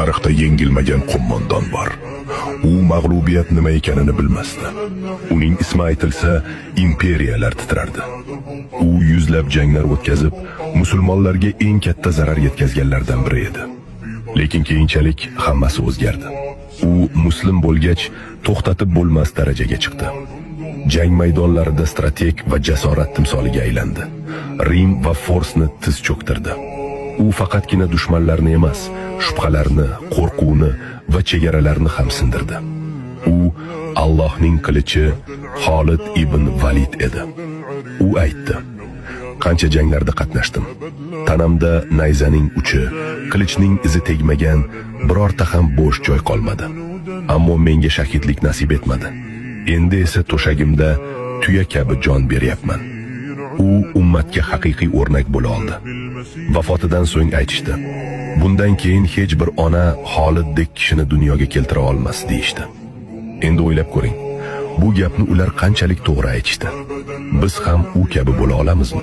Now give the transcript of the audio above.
tarixda yengilmagan qo'mondon bor. U mag'lubiyat nima ekanini bilmasdi. Uning ismi aytilsa, imperiyalar titrardi. U yuzlab janglar o'tkazib, musulmonlarga eng katta zarar yetkazganlardan biri edi. Lekin keyinchalik hammasi o'zgardi. U muslim bo'lgach, to'xtatib bo'lmas darajaga chiqdi. Jang maydonlarida strateg va jasorat timsoliga aylandi. Rim va Forsni tiz cho'ktirdi. U faqatgina dushmanlarni emas, shubhalarni, qo'rquvni va chegaralarni ham sindirdi. U Allohning qilichi Xolid ibn Valid edi. U aytdi: qancha janglarda qatnashdim. Tanamda nayzaning uchi, qilichning izi tegmagan birorta ham bo'sh joy qolmadi. Ammo menga shahidlik nasib etmadi. Endi esa to'shagimda tuya kabi jon beryapman. U ummatga haqiqiy o'rnak bo'la oldi. Vafotidan so'ng aytishdi: bundan keyin hech bir ona Xoliddek kishini dunyoga keltira olmas deyishdi. Endi o'ylab ko'ring, bu gapni ular qanchalik to'g'ri aytishdi. Biz ham u kabi bo'la olamizmi?